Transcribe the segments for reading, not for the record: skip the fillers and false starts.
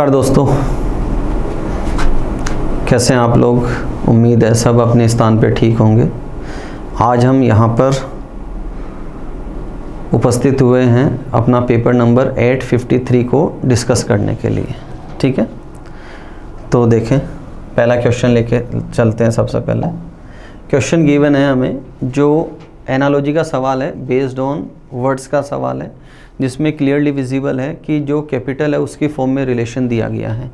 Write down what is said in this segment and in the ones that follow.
नमस्कार दोस्तों, कैसे हैं आप लोग। उम्मीद है सब अपने स्थान पे ठीक होंगे। आज हम यहाँ पर उपस्थित हुए हैं अपना पेपर नंबर 853 को डिस्कस करने के लिए। ठीक है, तो देखें पहला क्वेश्चन लेके चलते हैं। सबसे पहले क्वेश्चन गिवन है हमें, जो एनालॉजी का सवाल है, बेस्ड ऑन वर्ड्स का सवाल है, जिसमें क्लियरली विजिबल है कि जो कैपिटल है उसकी फॉर्म में रिलेशन दिया गया है।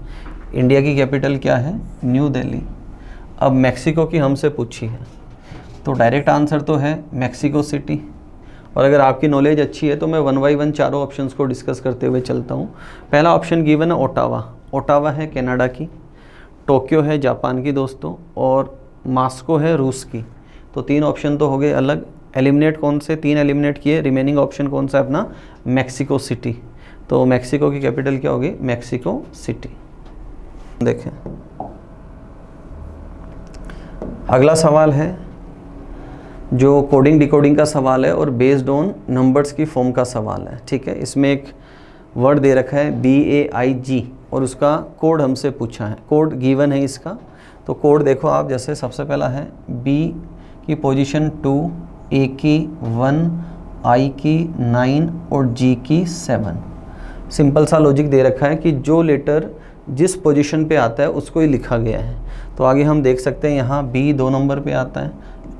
इंडिया की कैपिटल क्या है? न्यू दिल्ली। अब मैक्सिको की हमसे पूछी है, तो डायरेक्ट आंसर तो है मैक्सिको सिटी। और अगर आपकी नॉलेज अच्छी है तो मैं वन बाई वन चारों ऑप्शंस को डिस्कस करते हुए चलता हूँ। पहला ऑप्शन गिवन है ओटावा। ओटावा है कनाडा की, टोक्यो है जापान की दोस्तों, और मॉस्को है रूस की। तो तीन ऑप्शन तो हो गए अलग। एलिमिनेट कौन से? तीन एलिमिनेट किए। रिमेनिंग ऑप्शन कौन सा है अपना? Mexico city. तो मैक्सिको की कैपिटल क्या होगी? Mexico city. देखें अगला सवाल है जो कोडिंग डिकोडिंग का सवाल है और बेस्ड ऑन नंबर्स की फॉर्म का सवाल है। ठीक है, इसमें एक वर्ड दे रखा है BAIG और उसका कोड हमसे पूछा है। कोड गिवन है इसका, तो कोड देखो आप। जैसे सबसे पहला है B की पोजीशन 2, A की 1, I की 9 और G की 7। सिंपल सा लॉजिक दे रखा है कि जो लेटर जिस पोजीशन पे आता है उसको ही लिखा गया है। तो आगे हम देख सकते हैं यहाँ B 2 नंबर पे आता है,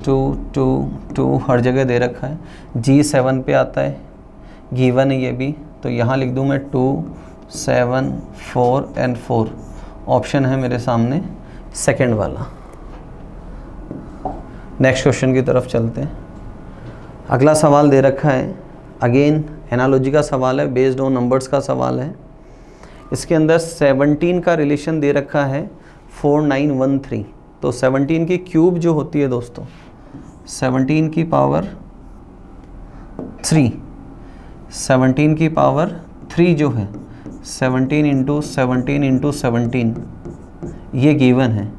2 2 2 हर जगह दे रखा है। G 7 पे आता है, गिवन है ये भी, तो यहाँ लिख दूँ मैं 2 7 4 एंड 4। ऑप्शन है मेरे सामने सेकंड वाला। नेक्स्ट क्वेश्चन की तरफ चलते हैं। अगला सवाल दे रखा है, अगेन एनालॉजी का सवाल है, बेस्ड ऑन नंबर्स का सवाल है। इसके अंदर 17 का रिलेशन दे रखा है 4913। तो 17 की क्यूब जो होती है दोस्तों, 17 की पावर 3, 17 की पावर 3 जो है 17 इंटू 17 इंटू 17, ये गिवन है।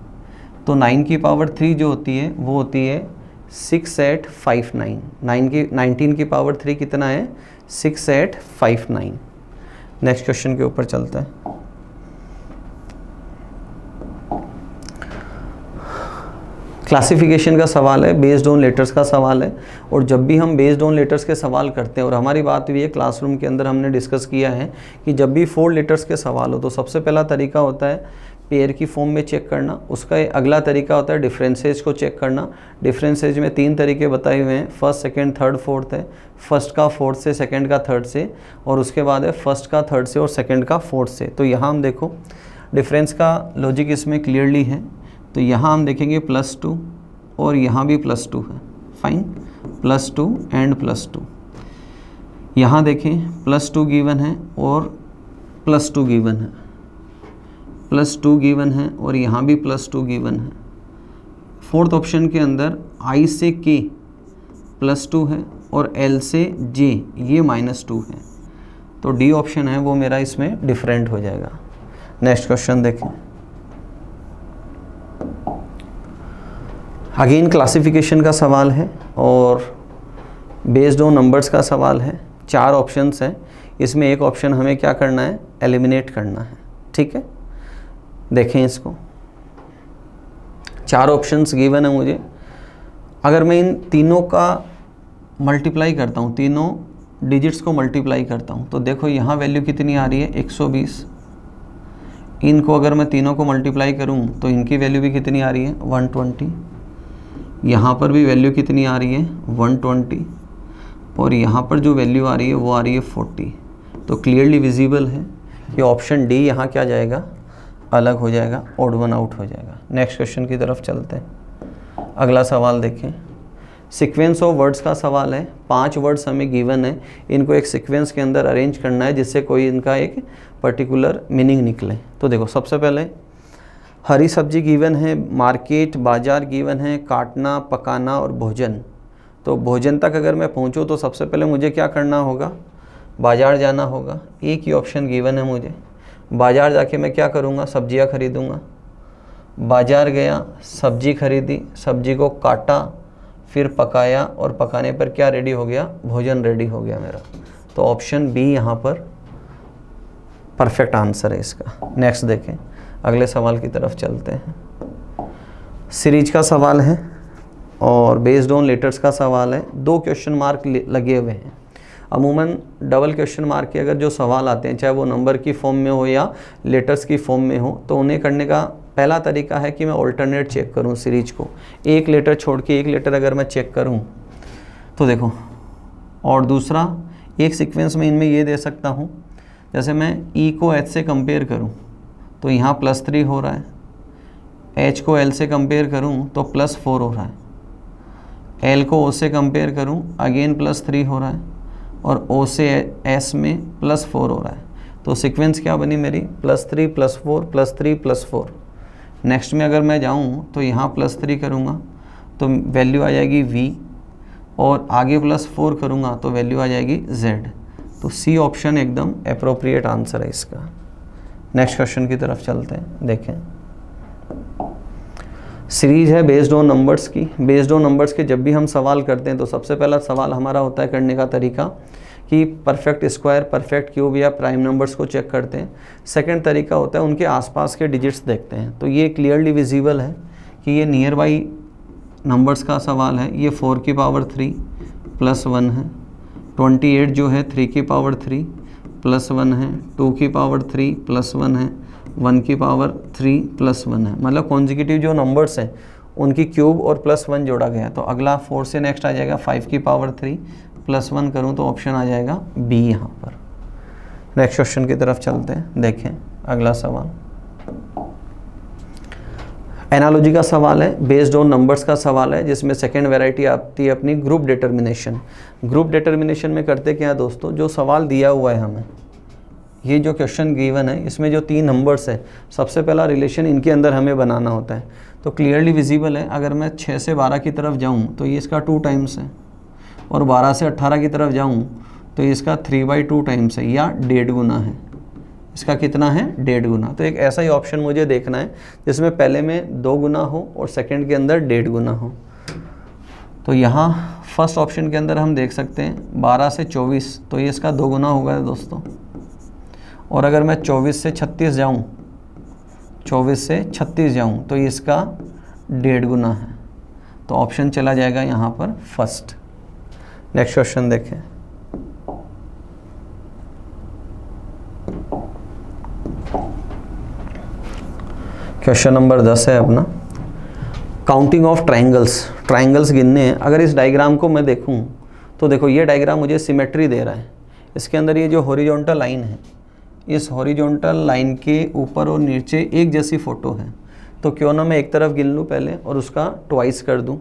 तो 9 की पावर 3 जो होती है वो होती है 6859। 19 की पावर 3 कितना है? 6859। नेक्स्ट क्वेश्चन के ऊपर चलते हैं। क्लासिफिकेशन का सवाल है, बेस्ड ऑन लेटर्स का सवाल है। और जब भी हम बेस्ड ऑन लेटर्स के सवाल करते हैं, और हमारी बात हुई है क्लासरूम के अंदर, हमने डिस्कस किया है कि जब भी 4 लेटर्स के सवाल हो तो सबसे पहला तरीका होता है पेयर की फॉर्म में चेक करना। उसका अगला तरीका होता है डिफरेंसेज को चेक करना। डिफरेंसेज में 3 तरीके बताए हुए हैं, फर्स्ट, सेकंड, थर्ड, फोर्थ है। फर्स्ट का फोर्थ से, सेकंड का थर्ड से, और उसके बाद है फर्स्ट का थर्ड से और सेकंड का फोर्थ से। तो यहाँ हम देखो डिफरेंस का लॉजिक इसमें क्लियरली है। तो यहाँ हम देखेंगे +2 और यहाँ भी +2 है। Fine, +2 and +2। यहाँ देखें +2 गिवन है और +2 गिवन है, +2 गिवन है और यहाँ भी +2 गिवन है। फोर्थ ऑप्शन के अंदर I से K +2 है और L से J ये -2 है। तो D ऑप्शन है वो मेरा इसमें डिफरेंट हो जाएगा। नेक्स्ट क्वेश्चन देखें। अगेन क्लासिफिकेशन का सवाल है और बेस्ड ऑन नंबर्स का सवाल है। 4 ऑप्शंस हैं, इसमें एक ऑप्शन हमें क्या करना है? एलिमिनेट करना है। ठीक है, देखें इसको। 4 ऑप्शंस गिवन है मुझे। अगर मैं इन तीनों का मल्टीप्लाई करता हूँ, तीनों डिजिट्स को मल्टीप्लाई करता हूँ, तो देखो यहाँ वैल्यू कितनी आ रही है? 120। इनको अगर मैं तीनों को मल्टीप्लाई करूँ तो इनकी वैल्यू भी कितनी आ रही है? 120। यहाँ पर भी वैल्यू कितनी आ रही है? 120। और यहाँ पर जो वैल्यू आ रही है वो आ रही है 40। तो क्लियरली विजिबल है कि ऑप्शन डी यहाँ क्या जाएगा? अलग हो जाएगा, ऑड वन आउट हो जाएगा। नेक्स्ट क्वेश्चन की तरफ चलते हैं। अगला सवाल देखें, सीक्वेंस ऑफ वर्ड्स का सवाल है। 5 वर्ड्स हमें गिवन है, इनको एक सीक्वेंस के अंदर अरेंज करना है जिससे कोई इनका एक पर्टिकुलर मीनिंग निकले। तो देखो सबसे पहले हरी सब्जी गिवन है, मार्केट बाजार गिवन है, काटना, पकाना और भोजन। तो भोजन तक अगर मैं पहुंचूं तो सबसे पहले मुझे क्या करना होगा? बाजार जाना होगा। एक ही ऑप्शन गिवन है मुझे। बाजार जाके मैं क्या करूँगा? सब्जियाँ खरीदूँगा। बाजार गया, सब्जी खरीदी, सब्जी को काटा, फिर पकाया, और पकाने पर क्या रेडी हो गया? भोजन रेडी हो गया मेरा। तो ऑप्शन बी यहाँ पर परफेक्ट आंसर है इसका। नेक्स्ट देखें, अगले सवाल की तरफ चलते हैं। सीरीज का सवाल है और बेस्ड ऑन लेटर्स का सवाल है। 2 क्वेश्चन मार्क लगे हुए हैं। अमूमन डबल क्वेश्चन मार्क के अगर जो सवाल आते हैं, चाहे वो नंबर की फॉर्म में हो या लेटर्स की फॉर्म में हो, तो उन्हें करने का पहला तरीका है कि मैं ऑल्टरनेट चेक करूं सीरीज को। एक लेटर छोड़ के एक लेटर अगर मैं चेक करूं तो देखो, और दूसरा एक सीक्वेंस में इनमें ये दे सकता हूं, जैसे मैं ई को एच से कंपेयर करूं तो यहाँ +3 हो रहा है, एच को एल से कंपेयर करूं तो +4 हो रहा है, एल को ओ से कंपेयर करूं अगेन +3 हो रहा है, और ओ से एस में +4 हो रहा है। तो सीक्वेंस क्या बनी मेरी, +3 +4 +3 +4। नेक्स्ट में अगर मैं जाऊं तो यहाँ +3 करूँगा तो वैल्यू आ जाएगी V, और आगे +4 करूँगा तो वैल्यू आ जाएगी Z। तो सी ऑप्शन एकदम एप्रोप्रिएट आंसर है इसका। नेक्स्ट क्वेश्चन की तरफ चलते हैं। देखें, सीरीज है बेस्ड ऑन नंबर्स की। बेस्ड ऑन नंबर्स के जब भी हम सवाल करते हैं तो सबसे पहला सवाल हमारा होता है करने का तरीका कि परफेक्ट स्क्वायर, परफेक्ट क्यूब या प्राइम नंबर्स को चेक करते हैं। सेकंड तरीका होता है उनके आसपास के डिजिट्स देखते हैं। तो ये क्लियरली विजिबल है कि ये नियर बाई नंबर्स का सवाल है। ये 4 की पावर 3 +1 है, 28 जो है 3 की पावर 3 +1 है, 2 की पावर 3 +1 है, 1 की पावर 3 +1 है। मतलब कॉन्जिक्यूटिव जो नंबर्स हैं उनकी क्यूब और +1 जोड़ा गया। तो अगला 4 से नेक्स्ट आ जाएगा 5 की पावर 3 +1 करूँ तो ऑप्शन आ जाएगा बी यहाँ पर। नेक्स्ट क्वेश्चन की तरफ चलते हैं। देखें अगला सवाल एनालॉजी का सवाल है, बेस्ड ऑन नंबर्स का सवाल है, जिसमें सेकेंड वैरायटी आती है अपनी ग्रुप डिटर्मिनेशन। ग्रुप डिटर्मिनेशन में करते क्या है दोस्तों, जो सवाल दिया हुआ है हमें, ये जो क्वेश्चन गिवन है इसमें जो 3 नंबर्स है, सबसे पहला रिलेशन इनके अंदर हमें बनाना होता है। तो क्लियरली विजिबल है, अगर मैं 6 से 12 की तरफ जाऊँ तो ये इसका 2 टाइम्स है, और 12 से 18 की तरफ जाऊँ तो ये इसका 3/2 टाइम्स है, या 1.5 गुना है। इसका कितना है, 1.5 गुना। तो एक ऐसा ही ऑप्शन मुझे देखना है जिसमें पहले में 2 गुना हो और सेकंड के अंदर 1.5 गुना हो। तो यहाँ फर्स्ट ऑप्शन के अंदर हम देख सकते हैं 12 से 24, तो ये इसका 2 गुना होगा दोस्तों। और अगर मैं 24 से 36 जाऊँ, 24 से 36 जाऊँ तो ये इसका 1.5 गुना है। तो ऑप्शन चला जाएगा यहाँ पर फर्स्ट। नेक्स्ट क्वेश्चन देखें। क्वेश्चन नंबर 10 है अपना, काउंटिंग ऑफ ट्राइंगल्स। ट्राइंगल्स गिनने हैं। अगर इस डायग्राम को मैं देखूं तो देखो ये डायग्राम मुझे सिमेट्री दे रहा है। इसके अंदर ये जो हॉरिजॉन्टल लाइन है, इस हॉरिजॉन्टल लाइन के ऊपर और नीचे एक जैसी फ़ोटो है। तो क्यों ना मैं एक तरफ गिन लूँ पहले और उसका ट्वाइस कर दूँ,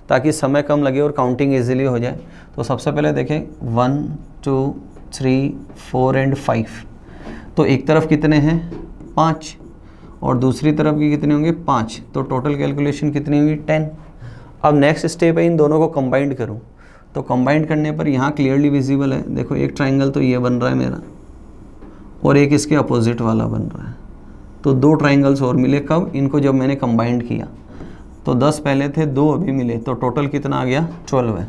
ताकि समय कम लगे और काउंटिंग ईजिली हो जाए। तो सबसे पहले देखें 1 2 3 4 एंड 5। तो एक तरफ कितने हैं, 5, और दूसरी तरफ की कितने होंगे, 5। तो टोटल कैलकुलेशन कितनी हुई, 10। अब नेक्स्ट स्टेप है इन दोनों को कंबाइंड करूं। तो कंबाइंड करने पर यहाँ क्लियरली विजिबल है, देखो एक ट्राइंगल तो ये बन रहा है मेरा, और एक इसके अपोजिट वाला बन रहा है। तो 2 ट्राइंगल्स और मिले, कब, इनको जब मैंने कंबाइंड किया। तो 10 पहले थे, 2 अभी मिले, तो टोटल कितना आ गया, 12 है।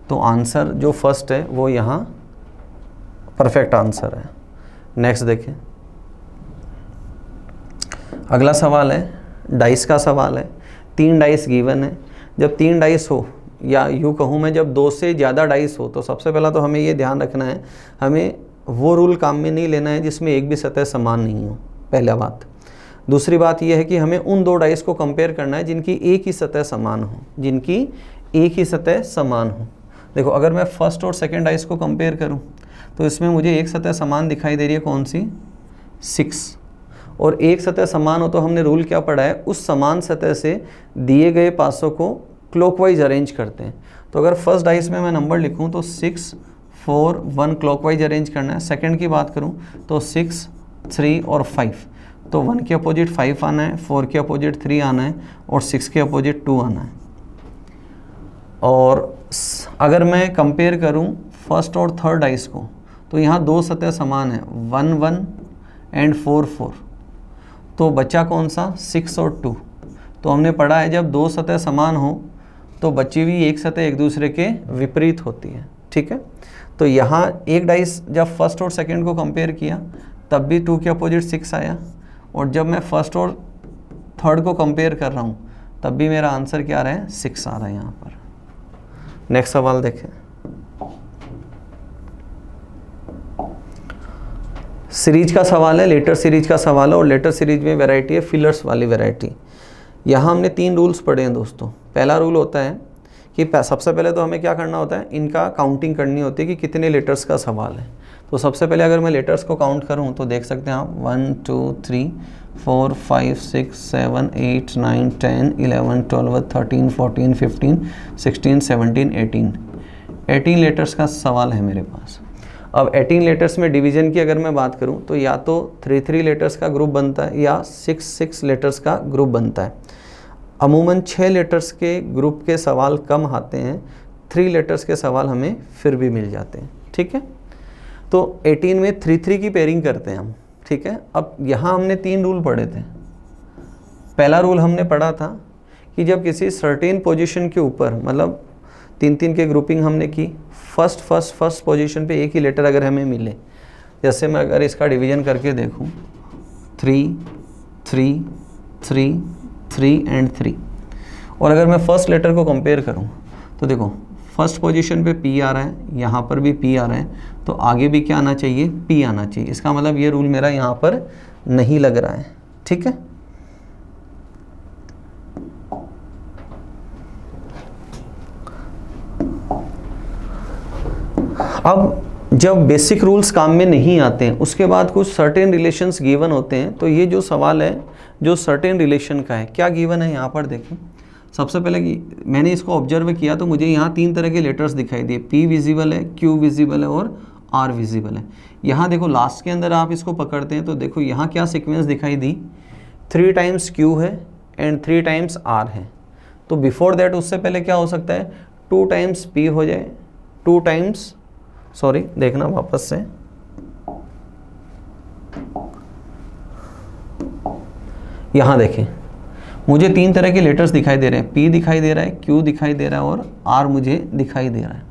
तो आंसर जो फर्स्ट है वो यहाँ परफेक्ट आंसर है। नेक्स्ट देखें, अगला सवाल है डाइस का सवाल है। 3 डाइस गिवन है। जब 3 डाइस हो, या यूँ कहूँ मैं जब 2 से ज़्यादा डाइस हो, तो सबसे पहला तो हमें ये ध्यान रखना है, हमें वो रूल काम में नहीं लेना है जिसमें एक भी सतह समान नहीं हो, पहला बात। दूसरी बात यह है कि हमें उन 2 डाइस को कंपेयर करना है जिनकी एक ही सतह समान हो, जिनकी एक ही सतह समान हो। देखो अगर मैं फर्स्ट और सेकेंड डाइस को कंपेयर करूँ तो इसमें मुझे एक सतह समान दिखाई दे रही है, कौन सी, 6। और एक सतह समान हो तो हमने रूल क्या पढ़ा है, उस समान सतह से दिए गए पासों को क्लॉकवाइज अरेंज करते हैं। तो अगर फर्स्ट डाइस में मैं नंबर लिखूं तो 6 4 1 क्लॉकवाइज अरेंज करना है। सेकंड की बात करूं तो 6 3 और 5, तो 1 के अपोजिट 5 आना है, 4 के अपोजिट 3 आना है, और 6 के अपोजिट 2 आना है। और अगर मैं कंपेयर करूं फर्स्ट और थर्ड डाइस को, तो यहाँ 2 सतह समान है, 1 1 एंड 4 4। तो बचा कौन सा, 6 और 2। तो हमने पढ़ा है जब 2 सतह समान हो तो बची हुई एक सतह एक दूसरे के विपरीत होती है, ठीक है। तो यहाँ एक डाइस जब फर्स्ट और सेकंड को कंपेयर किया तब भी 2 के अपोजिट 6 आया, और जब मैं फर्स्ट और थर्ड को कंपेयर कर रहा हूँ तब भी मेरा आंसर क्या आ रहा है, 6 आ रहा है यहाँ पर। नेक्स्ट सवाल देखें। सीरीज का सवाल है, लेटर सीरीज का सवाल है, और लेटर सीरीज में वैरायटी है फिलर्स वाली वैरायटी। यहाँ हमने 3 रूल्स पढ़े हैं दोस्तों। पहला रूल होता है कि सबसे पहले तो हमें क्या करना होता है, इनका काउंटिंग करनी होती है कि कितने लेटर्स का सवाल है। तो सबसे पहले अगर मैं लेटर्स को काउंट करूँ तो देख सकते हैं आप 1 2 3 4 5 6 7 8 9 10 11 12 13 14 15 16 17 18 लेटर्स का सवाल है मेरे पास। अब 18 लेटर्स में डिवीज़न की अगर मैं बात करूं तो या तो 3 लेटर्स का ग्रुप बनता है या 6 लेटर्स का ग्रुप बनता है। अमूमन 6 लेटर्स के ग्रुप के सवाल कम आते हैं, 3 लेटर्स के सवाल हमें फिर भी मिल जाते हैं। ठीक है, तो 18 में 3 की पेयरिंग करते हैं हम। ठीक है, अब यहाँ हमने 3 रूल पढ़े थे। पहला रूल हमने पढ़ा था कि जब किसी सर्टेन पोजीशन के ऊपर, मतलब 3 के ग्रुपिंग हमने की, फर्स्ट पोजीशन पे एक ही लेटर अगर हमें मिले, जैसे मैं अगर इसका डिवीज़न करके देखूं 3 3 3 3 एंड 3, और अगर मैं फर्स्ट लेटर को कंपेयर करूं तो देखो फर्स्ट पोजीशन पे P आ रहा है, यहाँ पर भी P आ रहा है, तो आगे भी क्या आना चाहिए, P आना चाहिए। इसका मतलब ये रूल मेरा यहाँ पर नहीं लग रहा है। ठीक है, अब जब बेसिक रूल्स काम में नहीं आते हैं उसके बाद कुछ सर्टेन रिलेशंस गिवन होते हैं। तो ये जो सवाल है जो सर्टेन रिलेशन का है, क्या गिवन है यहाँ पर देखें। सबसे पहले मैंने इसको ऑब्जर्व किया तो मुझे यहाँ 3 तरह के लेटर्स दिखाई दिए, P विजिबल है, Q विजिबल है और R विजिबल है। यहाँ देखो लास्ट के अंदर आप इसको पकड़ते हैं तो देखो यहाँ क्या सीक्वेंस दिखाई दी, 3 टाइम्स Q है एंड 3 टाइम्स R है। तो बिफोर दैट उससे पहले क्या हो सकता है, 2 टाइम्स P हो जाए, 2 टाइम्स, सॉरी देखना वापस से, यहाँ देखें मुझे 3 तरह के लेटर्स दिखाई दे रहे हैं, P दिखाई दे रहा है, Q दिखाई दे रहा है और R मुझे दिखाई दे रहा है।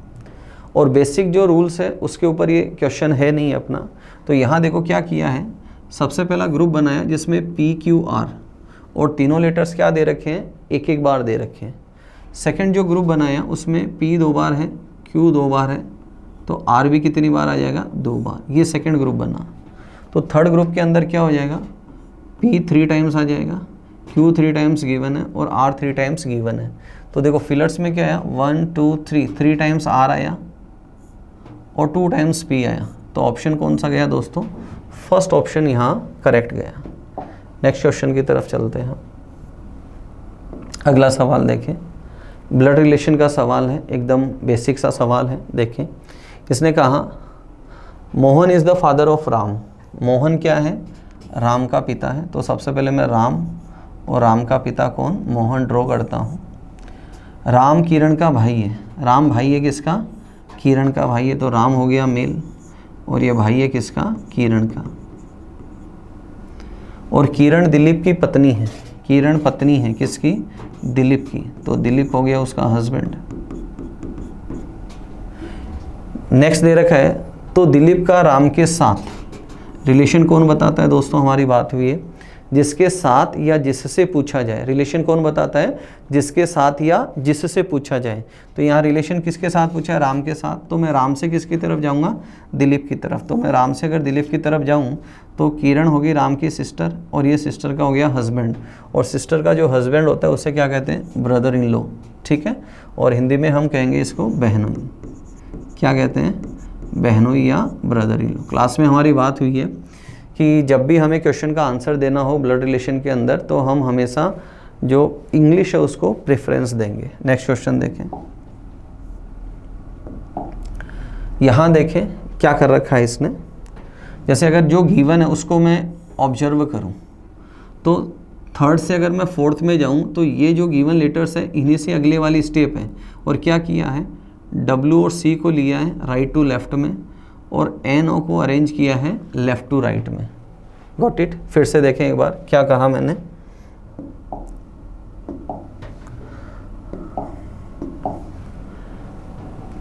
और बेसिक जो रूल्स है उसके ऊपर ये क्वेश्चन है नहीं अपना। तो यहाँ देखो क्या किया है, सबसे पहला ग्रुप बनाया जिसमें P Q R, और तीनों लेटर्स क्या दे रखे हैं, एक एक बार दे रखे हैं। सेकंड जो ग्रुप बनाया उसमें P 2 बार है, Q 2 बार है, तो R भी कितनी बार आ जाएगा, 2 बार। ये सेकंड ग्रुप बना। तो थर्ड ग्रुप के अंदर क्या हो जाएगा, P 3 टाइम्स आ जाएगा, Q 3 टाइम्स गिवन है और R 3 टाइम्स गिवन है। तो देखो फिलर्स में क्या आया, 1 2 3 टाइम्स R आया और 2 टाइम्स P आया। तो ऑप्शन कौन सा गया दोस्तों, फर्स्ट ऑप्शन यहाँ करेक्ट गया। नेक्स्ट क्वेश्चन की तरफ चलते हैं। अगला सवाल देखें, ब्लड रिलेशन का सवाल है, एकदम बेसिक सा सवाल है। देखें इसने कहा Mohan is the father of Ram. Mohan क्या है, राम का पिता है। तो सबसे पहले मैं राम और राम का पिता कौन, मोहन ड्रॉ करता हूँ। राम किरण का भाई है, राम भाई है किसका, किरण का भाई है। तो राम हो गया मेल और ये भाई है किसका, किरण का। और किरण दिलीप की पत्नी है, किरण पत्नी है किसकी, दिलीप की। तो दिलीप हो गया उसका हस्बैंड। नेक्स्ट दे रखा है, तो दिलीप का राम के साथ रिलेशन कौन बताता है दोस्तों, हमारी बात हुई है जिसके साथ या जिससे पूछा जाए। रिलेशन कौन बताता है, जिसके साथ या जिससे पूछा जाए। तो यहाँ रिलेशन किसके साथ पूछा है, राम के साथ। तो मैं राम से किसकी तरफ जाऊँगा, दिलीप की तरफ। तो मैं राम से अगर दिलीप की तरफ जाऊँ तो किरण होगी राम की सिस्टर और ये सिस्टर का हो गया हस्बैंड। और सिस्टर का जो हस्बैंड होता है उसे क्या कहते हैं, ब्रदर इन लॉ। ठीक है, और हिंदी में हम कहेंगे इसको बहनोई। क्या कहते हैं, बहनोई या ब्रदर इन लॉ। क्लास में हमारी बात हुई है कि जब भी हमें क्वेश्चन का आंसर देना हो ब्लड रिलेशन के अंदर तो हम हमेशा जो इंग्लिश है उसको प्रेफरेंस देंगे। नेक्स्ट क्वेश्चन देखें, यहाँ देखें क्या कर रखा है इसने। जैसे अगर जो गिवन है उसको मैं ऑब्जर्व करूँ तो थर्ड से अगर मैं फोर्थ में जाऊँ तो ये जो गिवन लेटर्स है इन्हीं से अगले वाली स्टेप है। और क्या किया है, W और C को लिया है राइट टू लेफ्ट में और NO को अरेंज किया है लेफ़्ट टू राइट में। Got it. फिर से देखें एक बार क्या कहा मैंने,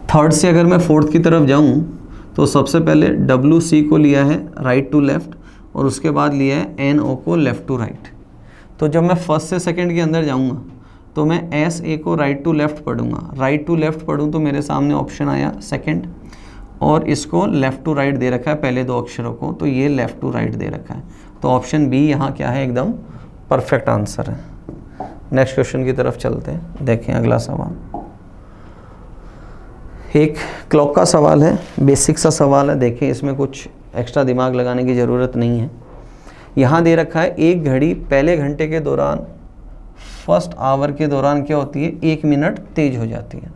थर्ड से अगर मैं फोर्थ की तरफ जाऊं तो सबसे पहले WC को लिया है राइट टू लेफ्ट, और उसके बाद लिया है NO को लेफ़्ट टू राइट। तो जब मैं फर्स्ट से सेकंड के अंदर जाऊंगा तो मैं SA को राइट टू लेफ़्ट पढ़ूंगा। राइट टू लेफ़्ट पढ़ूँ तो मेरे सामने ऑप्शन आया सेकंड, और इसको लेफ़्ट टू राइट दे रखा है पहले दो अक्षरों को, तो ये लेफ़्ट टू राइट दे रखा है। तो ऑप्शन बी यहाँ क्या है, एकदम परफेक्ट आंसर है। नेक्स्ट क्वेश्चन की तरफ चलते हैं। देखें अगला सवाल, एक क्लॉक का सवाल है, बेसिक सा सवाल है। देखें इसमें कुछ एक्स्ट्रा दिमाग लगाने की ज़रूरत नहीं है। यहाँ दे रखा है एक घड़ी पहले घंटे के दौरान, फर्स्ट आवर के दौरान क्या होती है, 1 मिनट तेज़ हो जाती है।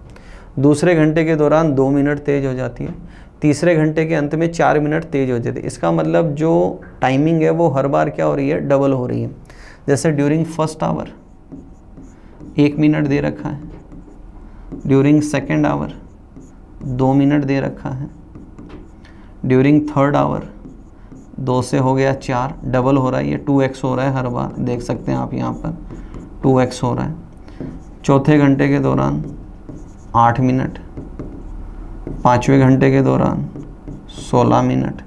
दूसरे घंटे के दौरान 2 मिनट तेज़ हो जाती है। तीसरे घंटे के अंत में 4 मिनट तेज़ हो जाती है। इसका मतलब जो टाइमिंग है वो हर बार क्या हो रही है, डबल हो रही है। जैसे ड्यूरिंग फर्स्ट आवर 1 मिनट दे रखा है, ड्यूरिंग सेकेंड आवर 2 मिनट दे रखा है, ड्यूरिंग थर्ड आवर 2 से हो गया 4, डबल हो रहा है, ये 2x हो रहा है हर बार, देख सकते हैं आप यहाँ पर 2x हो रहा है। चौथे घंटे के दौरान 8 मिनट, पाँचवें घंटे के दौरान 16 मिनट,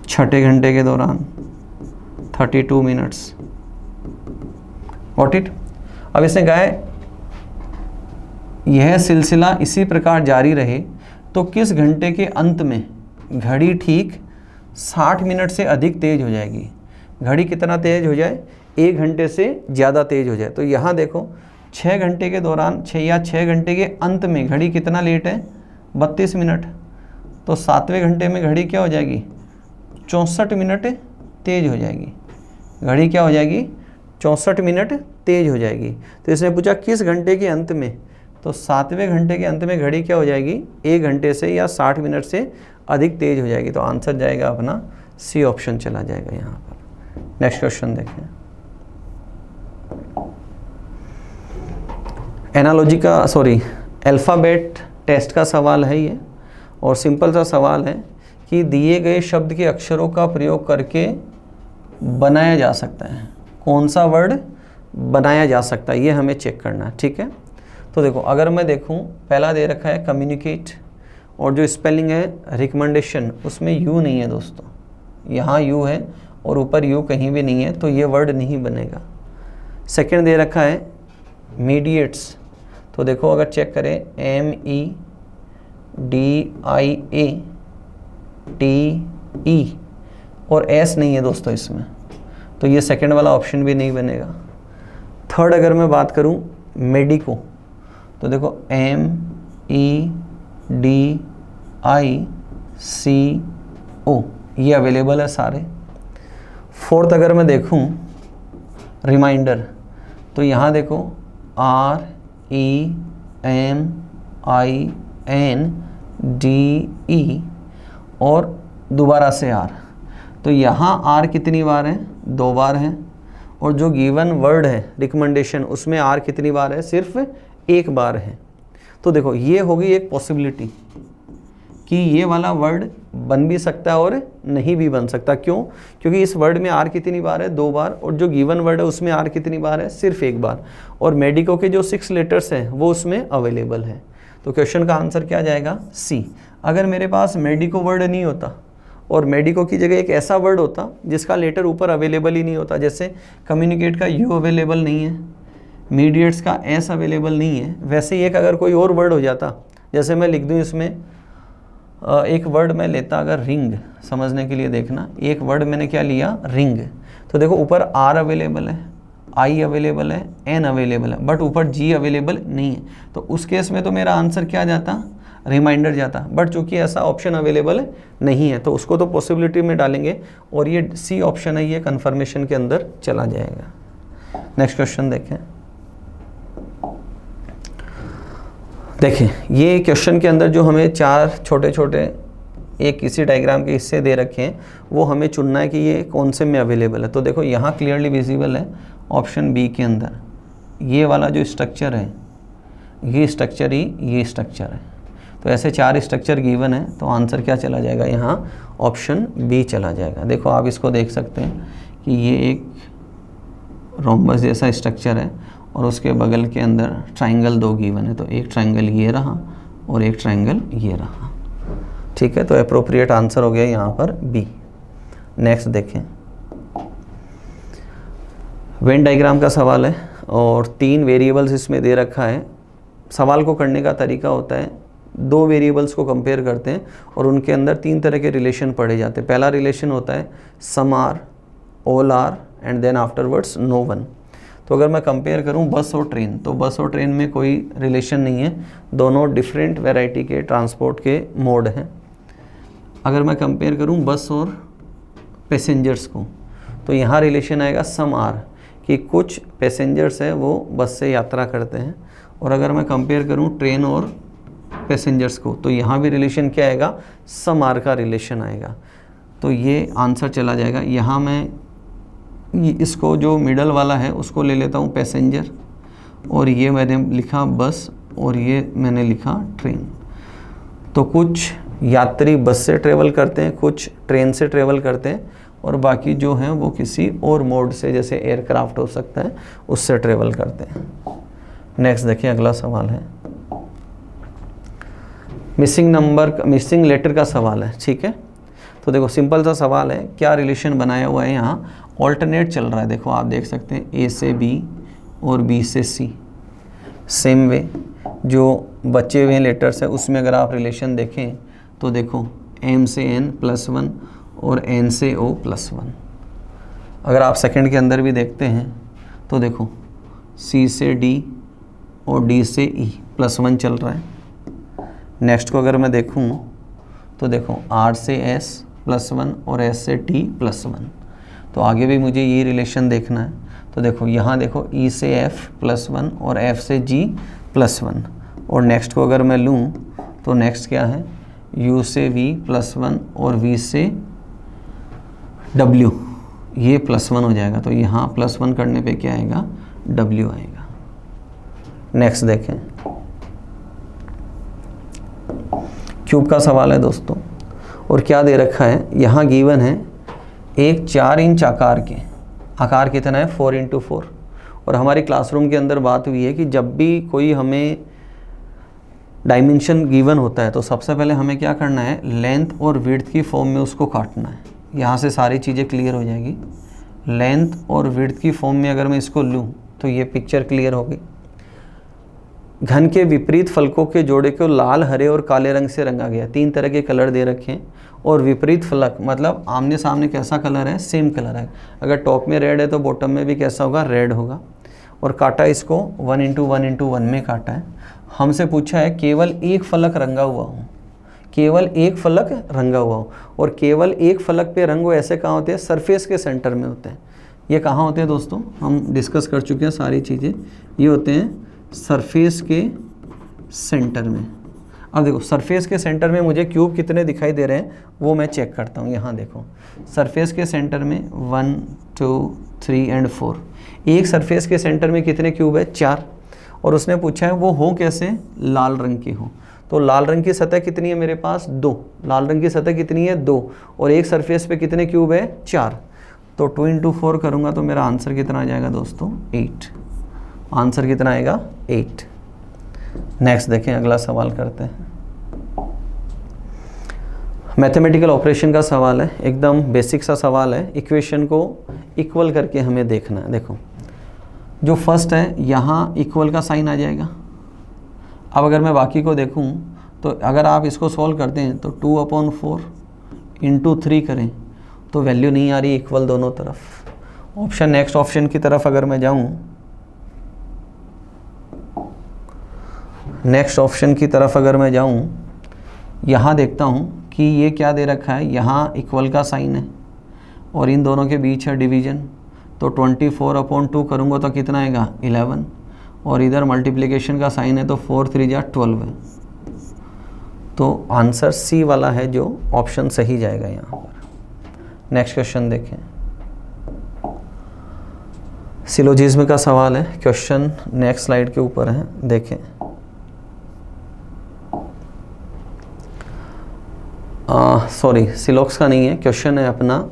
छठे घंटे के दौरान 32 मिनट्स। Got it. अब इसने कहा है यह सिलसिला इसी प्रकार जारी रहे तो किस घंटे के अंत में घड़ी ठीक 60 मिनट से अधिक तेज़ हो जाएगी। घड़ी कितना तेज़ हो जाए, 1 घंटे से ज़्यादा तेज़ हो जाए। तो यहाँ देखो 6 घंटे के दौरान 6 घंटे के अंत में घड़ी कितना लेट है, 32 मिनट। तो 7वें घंटे में घड़ी क्या हो जाएगी, 64 मिनट तेज़ हो जाएगी। घड़ी क्या हो जाएगी, 64 मिनट तेज़ हो जाएगी। तो इसने पूछा किस घंटे के अंत में, तो 7वें घंटे के अंत में घड़ी क्या हो जाएगी, 1 घंटे से या 60 मिनट से अधिक तेज़ हो जाएगी। तो आंसर जाएगा अपना सी ऑप्शन चला जाएगा यहाँ पर। नेक्स्ट क्वेश्चन देखें। अल्फ़ाबेट टेस्ट का सवाल है ये, और सिंपल सा सवाल है कि दिए गए शब्द के अक्षरों का प्रयोग करके बनाया जा सकता है, कौन सा वर्ड बनाया जा सकता है, ये हमें चेक करना है। ठीक है, तो देखो अगर मैं देखूं, पहला दे रखा है कम्युनिकेट, और जो स्पेलिंग है रिकमेंडेशन, उसमें यू नहीं है दोस्तों, यहाँ यू है और ऊपर यू कहीं भी नहीं है, तो ये वर्ड नहीं बनेगा। सेकंड दे रखा है मीडिएट्स, तो देखो अगर चेक करें MEDIATE और एस नहीं है दोस्तों इसमें, तो ये सेकंड वाला ऑप्शन भी नहीं बनेगा। थर्ड अगर मैं बात करूं मेडिको, तो देखो MEDICO ये अवेलेबल है सारे। फोर्थ अगर मैं देखूं रिमाइंडर, तो यहाँ देखो REMINDE और दोबारा से R, तो यहाँ R कितनी बार है, 2 बार है, और जो गिवन वर्ड है रिकमेंडेशन उसमें R कितनी बार है, सिर्फ 1 बार है। तो देखो ये होगी एक पॉसिबिलिटी कि ये वाला वर्ड बन भी सकता है और नहीं भी बन सकता। क्यों? क्योंकि इस वर्ड में R कितनी बार है, 2 बार, और जो गिवन वर्ड है उसमें R कितनी बार है, सिर्फ 1 बार, और मेडिको के जो 6 लेटर्स हैं वो उसमें अवेलेबल है। तो क्वेश्चन का आंसर क्या जाएगा, सी। अगर मेरे पास मेडिको वर्ड नहीं होता और मेडिको की जगह एक ऐसा वर्ड होता जिसका लेटर ऊपर अवेलेबल ही नहीं होता, जैसे कम्युनिकेट का यू अवेलेबल नहीं है, मीडिएट्स का एस अवेलेबल नहीं है, वैसे ही एक अगर कोई और वर्ड हो जाता, जैसे मैं लिख दूं इसमें एक वर्ड मैं लेता अगर रिंग, समझने के लिए देखना, एक वर्ड मैंने क्या लिया, रिंग, तो देखो ऊपर आर अवेलेबल है, आई अवेलेबल है, एन अवेलेबल है, बट ऊपर जी अवेलेबल नहीं है। तो उस केस में तो मेरा आंसर क्या जाता, रिमाइंडर जाता, बट चूंकि ऐसा ऑप्शन अवेलेबल नहीं है तो उसको तो पॉसिबिलिटी में डालेंगे, और ये सी ऑप्शन है, ये कन्फर्मेशन के अंदर चला जाएगा। नेक्स्ट क्वेश्चन देखें। देखें ये क्वेश्चन के अंदर जो हमें 4 छोटे छोटे एक इसी डायग्राम के हिस्से दे रखे हैं, वो हमें चुनना है कि ये कौन से में अवेलेबल है। तो देखो यहाँ क्लियरली विजिबल है ऑप्शन बी के अंदर, ये वाला जो स्ट्रक्चर है, ये स्ट्रक्चर ही ये स्ट्रक्चर है। तो ऐसे 4 स्ट्रक्चर गिवन है, तो आंसर क्या चला जाएगा, यहाँ ऑप्शन बी चला जाएगा। देखो आप इसको देख सकते हैं कि ये एक रोम्बस जैसा स्ट्रक्चर है, और उसके बगल के अंदर ट्राइंगल 2 गिवन है, तो एक ट्राइंगल ये रहा और एक ट्राइंगल ये रहा। ठीक है, तो अप्रोप्रिएट आंसर हो गया यहाँ पर बी। नेक्स्ट देखें, वेन डायग्राम का सवाल है और 3 वेरिएबल्स इसमें दे रखा है। सवाल को करने का तरीका होता है, 2 वेरिएबल्स को कंपेयर करते हैं और उनके अंदर 3 तरह के रिलेशन पढ़े जाते हैं। पहला रिलेशन होता है some are, all are and then afterwards no one. तो अगर मैं कंपेयर करूं बस और ट्रेन, तो बस और ट्रेन में कोई रिलेशन नहीं है, दोनों डिफरेंट वैरायटी के ट्रांसपोर्ट के मोड हैं। अगर मैं कंपेयर करूं बस और पैसेंजर्स को, तो यहाँ रिलेशन आएगा सम आर, कि कुछ पैसेंजर्स है वो बस से यात्रा करते हैं। और अगर मैं कंपेयर करूं ट्रेन और पैसेंजर्स को, तो यहाँ भी रिलेशन क्या आएगा, सम आर का रिलेशन आएगा। तो ये आंसर चला जाएगा। यहाँ मैं इसको जो मिडल वाला है उसको ले लेता हूँ पैसेंजर, और ये मैंने लिखा बस और ये मैंने लिखा ट्रेन। तो कुछ यात्री बस से ट्रेवल करते हैं, कुछ ट्रेन से ट्रेवल करते हैं, और बाकी जो हैं वो किसी और मोड से, जैसे एयरक्राफ्ट हो सकता है, उससे ट्रेवल करते हैं। नेक्स्ट देखिए, अगला सवाल है मिसिंग लेटर का सवाल है। ठीक है, तो देखो सिंपल सा सवाल है, क्या रिलेशन बनाया हुआ है, यहाँ ऑल्टरनेट चल रहा है। देखो आप देख सकते हैं ए से बी और बी से सी। सेम वे जो बचे हुए लेटर्स हैं उसमें अगर आप रिलेशन देखें तो देखो एम से एन +1 और एन से ओ +1। अगर आप सेकंड के अंदर भी देखते हैं तो देखो सी से डी और डी से ई +1 चल रहा है। नेक्स्ट को अगर मैं देखूं तो देखो आर से एस +1 और एस से टी +1। तो आगे भी मुझे ये रिलेशन देखना है। तो देखो यहाँ देखो ई से एफ +1 और एफ से जी +1। और नेक्स्ट को अगर मैं लूँ तो नेक्स्ट क्या है, यू से वी +1 और वी से डब्ल्यू, ये +1 हो जाएगा। तो यहाँ +1 करने पे क्या आएगा, डब्ल्यू आएगा। नेक्स्ट देखें, क्यूब का सवाल है दोस्तों, और क्या दे रखा है, यहाँ गिवन है एक 4 इंच आकार कितना है, 4 × 4। और हमारी क्लासरूम के अंदर बात हुई है कि जब भी कोई हमें डायमेंशन गिवन होता है तो सबसे पहले हमें क्या करना है, लेंथ और विड्थ की फॉर्म में उसको काटना है। यहाँ से सारी चीज़ें क्लियर हो जाएगी। लेंथ और विड्थ की फॉर्म में अगर मैं इसको लूँ तो ये पिक्चर क्लियर होगी। घन के विपरीत फलकों के जोड़े को लाल, हरे और काले रंग से रंगा गया। 3 तरह के कलर दे रखे हैं। और विपरीत फलक मतलब आमने सामने कैसा कलर है, सेम कलर है। अगर टॉप में रेड है तो बॉटम में भी कैसा होगा, रेड होगा। और काटा इसको 1 × 1 × 1 में काटा है। हमसे पूछा है केवल एक फलक रंगा हुआ हो, केवल एक फलक रंगा हुआ हो। और केवल एक फलक पे रंग ऐसे कहाँ होते हैं, सरफेस के सेंटर में होते हैं। ये कहाँ होते हैं दोस्तों, हम डिस्कस कर चुके हैं सारी चीज़ें। ये होते हैं सरफेस के सेंटर में। अब देखो सरफेस के सेंटर में मुझे क्यूब कितने दिखाई दे रहे हैं वो मैं चेक करता हूँ। यहाँ देखो सरफेस के सेंटर में 1 2 3 और 4। एक सरफेस के सेंटर में कितने क्यूब है, 4। और उसने पूछा है वो हो कैसे, लाल रंग की हो। तो लाल रंग की सतह कितनी है मेरे पास, 2। लाल रंग की सतह कितनी है, 2। और एक सरफेस पे कितने क्यूब है, 4। तो 2 × 4 करूँगा तो मेरा आंसर कितना आ जाएगा दोस्तों, 8। आंसर कितना आएगा, 8। नेक्स्ट देखें, अगला सवाल करते हैं। मैथमेटिकल ऑपरेशन का सवाल है, एकदम बेसिक सा सवाल है। इक्वेशन को इक्वल करके हमें देखना है। देखो जो फर्स्ट है यहाँ इक्वल का साइन आ जाएगा। अब अगर मैं बाकी को देखूँ तो अगर आप इसको सॉल्व करते हैं तो 2/4 × 3 करें तो वैल्यू नहीं आ रही इक्वल दोनों तरफ। ऑप्शन नेक्स्ट ऑप्शन की तरफ अगर मैं जाऊँ, नेक्स्ट ऑप्शन की तरफ अगर मैं जाऊँ, यहाँ देखता हूँ कि ये क्या दे रखा है, यहाँ इक्वल का साइन है और इन दोनों के बीच है डिवीजन। तो 24/2 करूँगा तो कितना आएगा, 11। और इधर मल्टीप्लिकेशन का साइन है तो 4 × 3 = 12 है। तो आंसर सी वाला है जो ऑप्शन सही जाएगा यहाँ पर। नेक्स्ट क्वेश्चन देखें, सिलोजिज्म का सवाल है। क्वेश्चन नेक्स्ट स्लाइड के ऊपर है, देखें। सॉरी सिलॉक्स का नहीं है, क्वेश्चन है अपना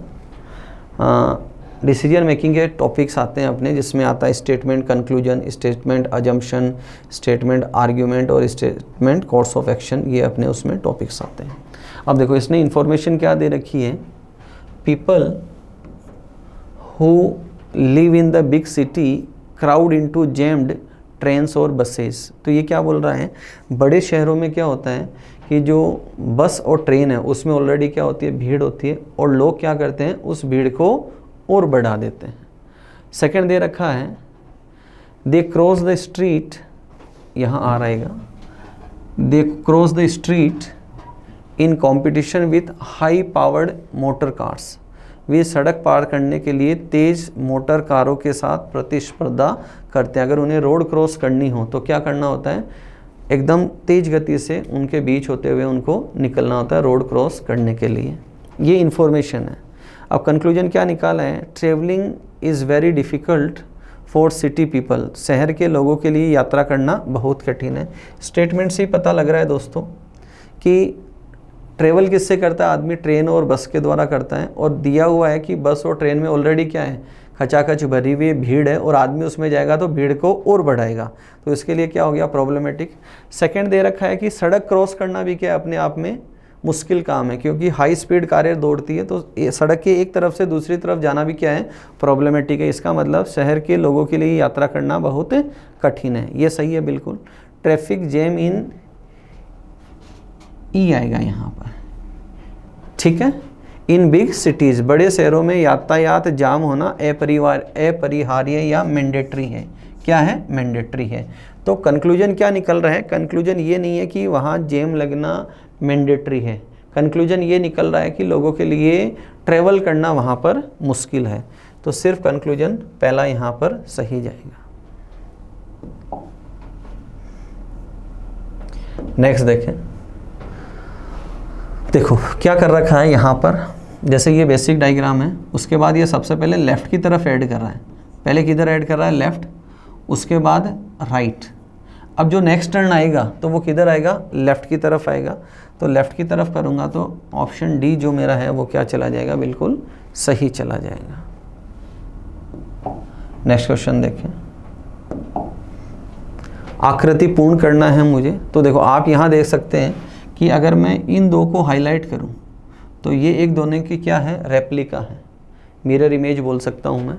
डिसीजन मेकिंग के टॉपिक्स आते हैं अपने, जिसमें आता है statement conclusion, statement assumption, statement argument और स्टेटमेंट कोर्स ऑफ एक्शन। ये अपने उसमें टॉपिक्स आते हैं। अब देखो इसने इन्फॉर्मेशन क्या दे रखी है, people who live in the big city crowd into jammed trains और बसेस। तो ये क्या बोल रहा है, बड़े शहरों में क्या होता है कि जो बस और ट्रेन है उसमें ऑलरेडी क्या होती है, भीड़ होती है, और लोग क्या करते हैं, उस भीड़ को और बढ़ा देते हैं। सेकंड दे रखा है, दे क्रॉस द स्ट्रीट, यहाँ आ रहेगा, they cross the street in competition with high powered motor cars. वे सड़क पार करने के लिए तेज़ मोटर कारों के साथ प्रतिस्पर्धा करते हैं। अगर उन्हें रोड क्रॉस करनी हो तो क्या करना होता है, एकदम तेज़ गति से उनके बीच होते हुए उनको निकलना होता है रोड क्रॉस करने के लिए। ये इन्फॉर्मेशन है। अब कंक्लूजन क्या निकाला है, travelling is very difficult for city people. शहर के लोगों के लिए यात्रा करना बहुत कठिन है। स्टेटमेंट से ही पता लग रहा है दोस्तों कि ट्रेवल किससे करता है आदमी, ट्रेन और बस के द्वारा करता है, और दिया हुआ है कि बस और ट्रेन में ऑलरेडी क्या है, खचाखच भरी हुई भीड़ है, और आदमी उसमें जाएगा तो भीड़ को और बढ़ाएगा, तो इसके लिए क्या हो गया, प्रॉब्लमेटिक। सेकंड दे रखा है कि सड़क क्रॉस करना भी क्या है, अपने आप में मुश्किल काम है, क्योंकि हाई स्पीड कारें दौड़ती है, तो सड़क के एक तरफ से दूसरी तरफ जाना भी क्या है, प्रॉब्लमेटिक है। इसका मतलब शहर के लोगों के लिए यात्रा करना बहुत कठिन है। ये सही है बिल्कुल। ट्रैफिक जैम इन ई आएगा यहाँ पर, ठीक है। इन बिग सिटीज़, बड़े शहरों में यातायात जाम होना अपरिहार्य या मैंडेटरी है। क्या है, मैंडेटरी है। तो कंक्लूजन क्या निकल रहा है, कंक्लूजन ये नहीं है कि वहाँ जैम लगना मैंडेटरी है, कंक्लूजन ये निकल रहा है कि लोगों के लिए ट्रैवल करना वहाँ पर मुश्किल है। तो सिर्फ कंक्लूजन पहला यहाँ पर सही जाएगा। नेक्स्ट देखें, देखो क्या कर रखा है यहाँ पर, जैसे ये बेसिक डायग्राम है, उसके बाद ये सबसे पहले लेफ़्ट की तरफ ऐड कर रहा है। पहले किधर ऐड कर रहा है, लेफ़्ट, उसके बाद राइट। अब जो नेक्स्ट टर्न आएगा तो वो किधर आएगा, लेफ़्ट की तरफ आएगा। तो लेफ़्ट की तरफ करूँगा तो ऑप्शन डी जो मेरा है वो क्या चला जाएगा, बिल्कुल सही चला जाएगा। नेक्स्ट क्वेश्चन देखें, आकृति पूर्ण करना है मुझे। तो देखो आप यहाँ देख सकते हैं कि अगर मैं इन दो को हाईलाइट करूं तो ये एक दोनों की क्या है, रेप्लिका है, मिरर इमेज बोल सकता हूं मैं।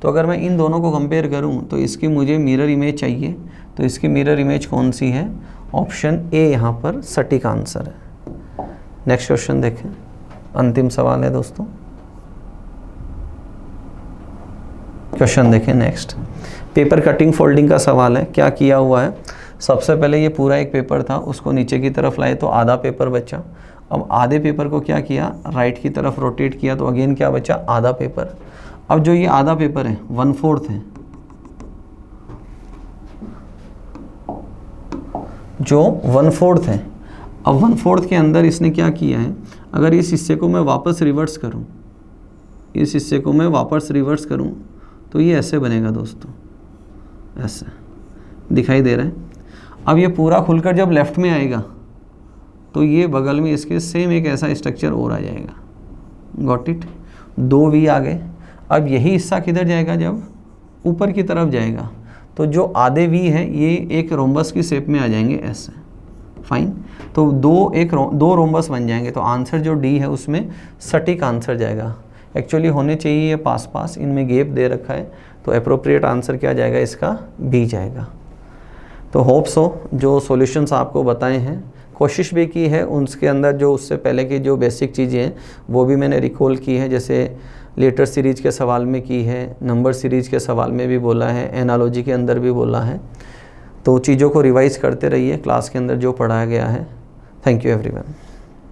तो अगर मैं इन दोनों को कंपेयर करूं तो इसकी मुझे मिरर इमेज चाहिए, तो इसकी मिरर इमेज कौन सी है, ऑप्शन ए यहाँ पर सटीक आंसर है। नेक्स्ट क्वेश्चन देखें, अंतिम सवाल है दोस्तों। क्वेश्चन देखें नेक्स्ट, पेपर कटिंग फोल्डिंग का सवाल है। क्या किया हुआ है, सबसे पहले ये पूरा एक पेपर था, उसको नीचे की तरफ लाए तो आधा पेपर बचा। अब आधे पेपर को क्या किया, राइट की तरफ रोटेट किया, तो अगेन क्या बचा, आधा पेपर। अब जो ये आधा पेपर है 1/4 है, जो 1/4 है। अब 1/4 के अंदर इसने क्या किया है, अगर इस हिस्से को मैं वापस रिवर्स करूं, इस हिस्से को मैं वापस रिवर्स करूं तो ये ऐसे बनेगा दोस्तों, ऐसे दिखाई दे रहा है। अब ये पूरा खुलकर जब लेफ़्ट में आएगा तो ये बगल में इसके सेम एक ऐसा स्ट्रक्चर और आ जाएगा। गॉट इट, 2 वी आ गए। अब यही हिस्सा किधर जाएगा, जब ऊपर की तरफ जाएगा तो जो आधे वी है ये एक रोम्बस की शेप में आ जाएंगे ऐसे। फाइन, तो दो रोम्बस बन जाएंगे। तो आंसर जो डी है उसमें सटीक आंसर जाएगा। एक्चुअली होने चाहिए ये पास पास, इनमें गैप दे रखा है, तो अप्रोप्रिएट आंसर क्या जाएगा, इसका बी जाएगा। तो होप सो जो सॉल्यूशंस आपको बताए हैं, कोशिश भी की है, उसके अंदर जो उससे पहले की जो बेसिक चीज़ें हैं वो भी मैंने रिकॉल की है, जैसे लेटर सीरीज़ के सवाल में की है, नंबर सीरीज़ के सवाल में भी बोला है, एनालॉजी के अंदर भी बोला है। तो चीज़ों को रिवाइज़ करते रहिए क्लास के अंदर जो पढ़ाया गया है। Thank you everyone.